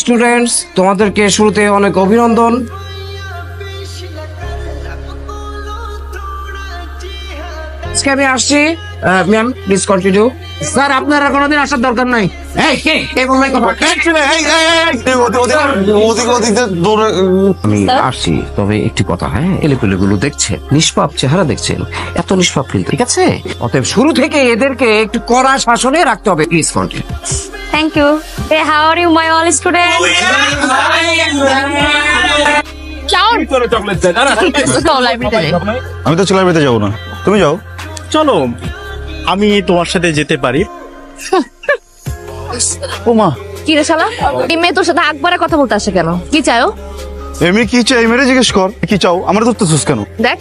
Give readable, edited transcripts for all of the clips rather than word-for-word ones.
Students, তোমাদেরকে শুরুতে অনেক অভিনন্দন। আজকে আমি আসছি। Ma'am please continue. স্যার আপনারা কোনোদিন আসার দরকার নাই। আমি আসছি, তবে একটি কথা, হ্যাঁ, এলেপেলেগুলো দেখছেন, নিষ্পাপ চেহারা দেখছেন, এত নিষ্পাপ ফিল, ঠিক আছে? অতএব শুরু থেকে এদেরকে একটু কড়া শাসনে রাখতে হবে। Please continue. Thank you. Hey, how are you, my all students? আমি তো ছেলের বাড়িতে যাবো না, তুমি যাও। চলো, আমি তোমার সাথে যেতে পারি। ও মা, কি রে শালা, এই মেয়ে তোর সাথে একবারে কথা বলতে আসে কেন? কি চাও? এমনি কি চাই মেরে জিজ্ঞেস কর, কি চাও? আমার ধরতেছিস কেন? দেখ,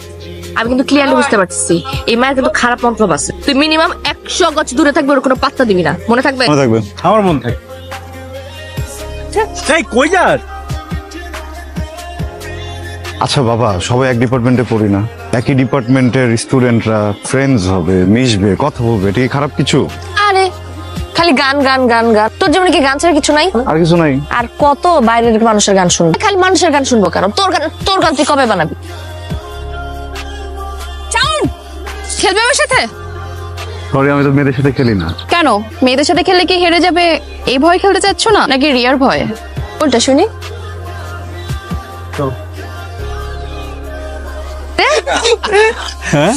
আমি কিন্তু ক্লিয়ারলি বুঝতে পারছি এই মায়ের কিন্তু খারাপ মন্তব্য আছে। তুই মিনিমাম 100 গজ দূরে থাকবে, ওর কোনো পাত্তা দিবি না, মনে থাকবে? মনে থাকবে, আমার মন থাকে। এই কই যাস? আচ্ছা বাবা, সবাই এক ডিপার্টমেন্টে পড়ি না, একই ডিপার্টমেন্টের স্টুডেন্টরা ফ্রেন্ডস হবে, মিশবে, কথা বলবে, এটা কি খারাপ কিছু? আরে খালি গান গান গান গান, তোর জীবনে কি গান ছাড়া কিছু নাই? আর কিছু নাই। আর কত বাইরের মানুষের গান শুনবো? খালি মানুষের গান শুনবো কেন? তোর গান তুই কবে বানাবি? খেলবে আমার সাথে? সরি, আমি তো মেয়েদের সাথে খেলি না। কেন? মেয়েদের সাথে খেললে কি হেরে যাবে এই ভয় খেলতে চাচ্ছ না, নাকি রিয়ার ভয়? কোনটা শুনি? হ্যাঁ,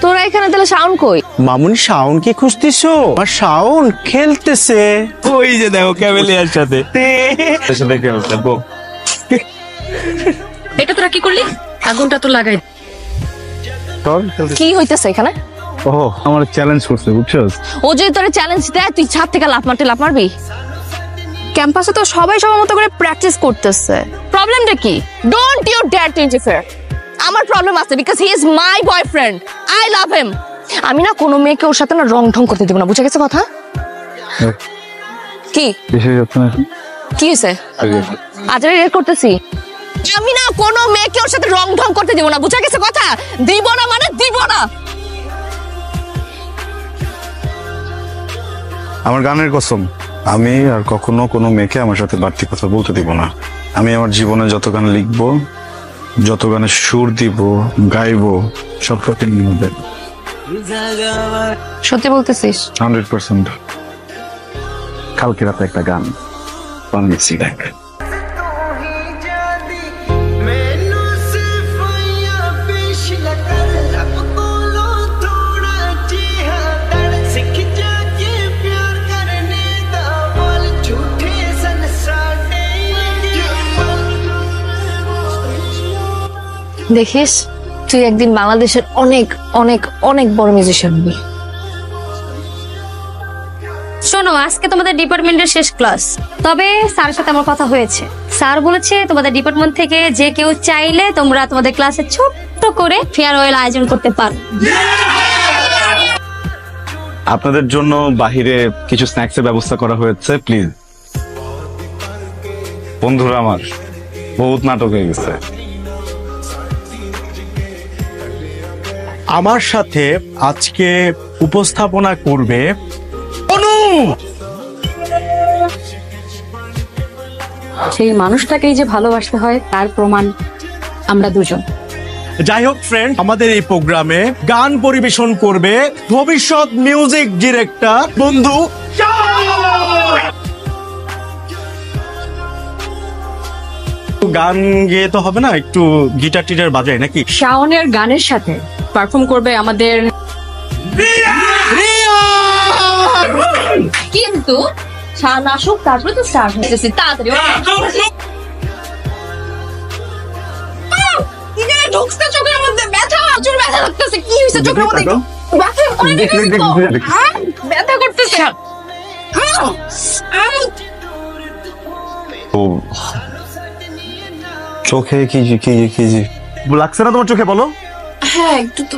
তোরা এখানে তাহলে সাউন্ড কই? মামুনি শাওন কি খুঁজতেছো? আর শাওন খেলতেছে ওই যে দেখো ক্যামেলিয়ার সাথে। এটা তোরা কি করলি? আগুনটা তো লাগাই। কি হইতেছে এখানে? ও আমার চ্যালেঞ্জ করছে, বুঝছস? ও যদি তোরে চ্যালেঞ্জ দেয়, তুই ছাদ থেকে লাফ মারবি? ক্যাম্পাসে তো সবাই সবার মতো করে প্র্যাকটিস করতেছে, প্রবলেমটা কি? Don't you dare to interfere. আমার প্রবলেম আছে, because he is my boyfriend, I love him. আমি না কোনো মেয়েকে ওর সাথে না রং ঢং করতে দেব না, বুঝে গেছে কথা? কি কি হয়েছে? আজ রেড করতেছি। আমি না কোনো মেয়েকে ওর সাথে রং ঢং করতে দিব না, বুঝে গেছে কথা? দিব না মানে দিব না। আমার গানের কসম, আমি আর কখনো কোনো মেয়েকে আমার সাথে বাড়তি কথা বলতে দিব না। আমি আমার জীবনে যত গান লিখবো, যত গানে সুর দিব, গাইবো, সব কথা নিয়ে হবে। সত্যি বলতেছিস? 100%। কালকে রাতে একটা গান বানিয়েছি, দেখ। দেখিস, তুই একদিন বাংলাদেশের অনেক অনেক অনেক বড় মিউজিশিয়ান হবি। শোনো, আজকে তোমাদের ডিপার্টমেন্টের শেষ ক্লাস, তবে স্যারের সাথে আমার কথা হয়েছে। স্যার বলেছে তোমাদের ডিপার্টমেন্ট থেকে যে কেউ চাইলে তোমরা তোমাদের ক্লাসে ছোট্ট করে ফেয়ারওয়েল আয়োজন করতে পারো। আপনাদের জন্য বাহিরে কিছু স্ন্যাক্স এর ব্যবস্থা করা হয়েছে, প্লিজ। বন্ধুরা আমার বহুত নাটক হয়ে গেছে। আমার সাথে আজকে উপস্থাপনা করবে অনু। সেই মানুষটাকেই যে ভালোবাসতে হয় তার প্রমাণ আমরা দুজন। যাই হোক ফ্রেন্ড, আমাদের এই প্রোগ্রামে গান পরিবেশন করবে ভবিষ্যৎ মিউজিক ডিরেক্টর বন্ধু। গান গেয়ে তো হবে না, একটু গিটার টিটার বাজায় নাকি? শাওনের গানের সাথে পারফর্ম করবে আমাদের কিন্তু শাওন আসুক, তারপরে তো স্টার্ট হতেছে তাড়াতাড়ি। ঢুকছে চোখের মধ্যে, ব্যথা, প্রচুর ব্যথা লাগতেছে। কি হয়েছে চোখের মধ্যে? ব্যথা করতেছে। চোখে কি লাগছে না তোমার? চোখে বলো। হ্যাঁ একটু তো।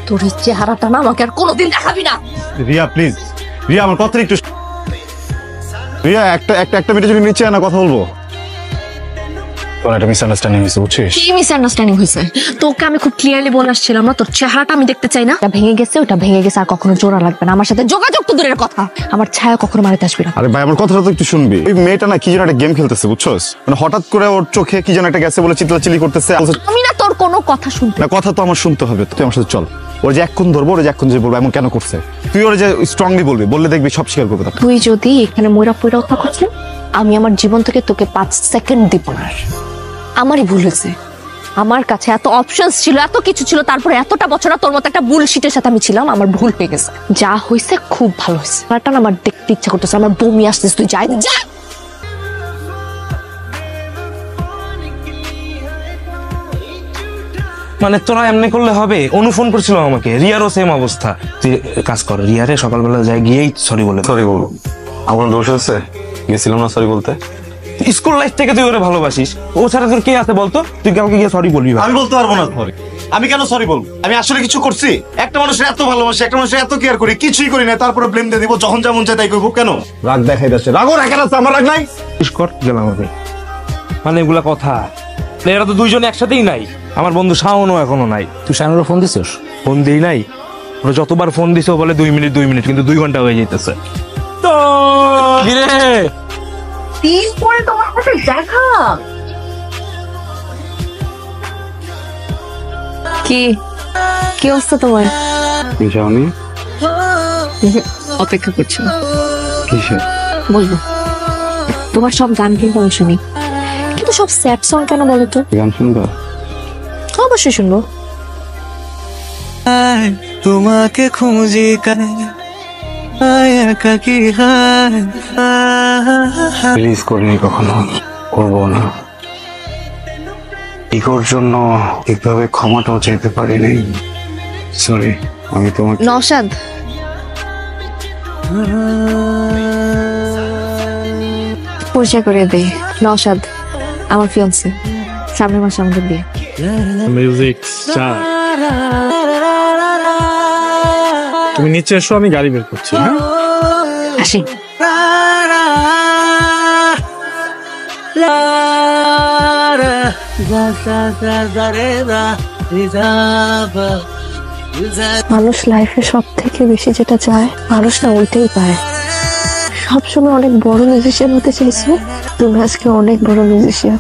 তোর চেহারাটা না আমাকে আর কোনোদিন দেখাবি না। রিয়া প্লিজ, রিয়া আমার কথা একটু। রিয়া একটা মিনিট যদি নিচে না কথা বলবো। তোর একটা মিসআন্ডারস্ট্যান্ডিং হয়েছে, বুঝছিস? কি মিসআন্ডারস্ট্যান্ডিং হয়েছে? তোকে আমি খুব ক্লিয়ারলি বলে আসছিলাম না, তোর চেহারাটা আমি দেখতে চাই না। ওটা ভেঙে গেছে, ওটা ভেঙে গেছে, আর কখনো জোড়া লাগবে না। আমার সাথে যোগাযোগ তো দূরের কথা, আমার ছায়া কখনো মারিতে আসবে না। আরে ভাই আমার কথাটা তো একটু শুনবি। ওই মেয়েটা না কি যেন একটা গেম খেলতেছে, বুঝছস? মানে হঠাৎ করে ওর চোখে কি যেন একটা গেছে বলে চিল্লাচিল্লি করতেছে। আমি না তোর কোনো কথা শুনতে। না, কথা তো আমার শুনতে হবে, তুই আমার সাথে চল। ওর যে এক্ষুন ধরবো, ওর যে এক্ষুন যে বলবো এমন কেন করছে, তুই ওর যে স্ট্রংলি বলবি, বললে দেখবি সব স্বীকার করবে। তুই যদি এখানে ময়রা পয়রা থাকিস না, আমি আমার জীবন থেকে তোকে 5 সেকেন্ড দিব না। আমারই ভুল হয়েছে, আমার কাছে এত অপশনস ছিল, এত কিছু ছিল, তারপরে এতটা বছর তোর মতো একটা বুলশিটের সাথে আমি ছিলাম। আমার ভুল হয়ে গেছে, যা হয়েছে খুব ভালো হয়েছে। ব্যাপারটা না আমার দেখতে ইচ্ছা করতেছে, আমার বমি আসতেছে। তুই যাই যা। মানে তোরা এমনি করলে হবে? অনু ফোন করছিল আমাকে, রিয়ারও সেম অবস্থা। তুই কাজ কর, রিয়ারে সকালবেলা যাই গিয়েই সরি বলে। সরি বলবো? আমার দোষ আছে, গেছিলাম না সরি বলতে। স্কুল লাইফ থেকে তুই ওরে ভালোবাসিস, ও ছাড়া তোর কে আছে বলতো? তুই কাউকে গিয়ে সরি বলবি? আমি বলতে পারবো না সরি। আমি কেন সরি বলবো? আমি আসলে কিছু করছি? একটা মানুষের এত ভালোবাসি, একটা মানুষের এত কেয়ার করি, কিছুই করি না, তারপরে ব্লেম দিয়ে দিব, যখন যেমন চাই তাই করবো। কেন রাগ দেখাই যাচ্ছে? রাগও রাখার আছে, আমার রাগ নাই। কর গেলাম আমি। মানে এগুলা কথা, এরা তো দুইজন একসাথেই নাই। আমার বন্ধু শাওনও এখনো নাই। তুই শানুরে ফোন দিছিস? ফোন দিই নাই, ওরা যতবার ফোন দিছে ও বলে 2 মিনিট 2 মিনিট, কিন্তু 2 ঘন্টা হয়ে যাইতেছে। তো কিরে দিন পরে তোমার সাথে দেখা। কি কি অবস্থা তোমার? যাওনি? অপেক্ষা করছো? কিসে? বলবো, তোমার সব গান কিন্তু আমি শুনি, কিন্তু সব স্যাড সং কেন বলো তো? গান শুনবা? অবশ্যই শুনবো। তোমাকে খুঁজি রিলিজ করিনি কখনো, করবো না। ইগোর জন্য ঠিকভাবে ক্ষমাটাও চাইতে পারিনি। সরি, আমি তোমাকে। নওশাদ, পরিচয় করে দেই। নওশাদ আমার ফিয়ান্সে, সামনের মাসে আমাদের বিয়ে। Music star. তুমি নিচে এসো, আমি গাড়ি বের করছি। হ্যাঁ আসি। মানুষ লাইফে সব থেকে বেশি যেটা চায়, মানুষ না ওইটাই পায়। সবসময় অনেক বড় মিউজিশিয়ান হতে চাইছো, তুমি আজকে অনেক বড় মিউজিশিয়ান।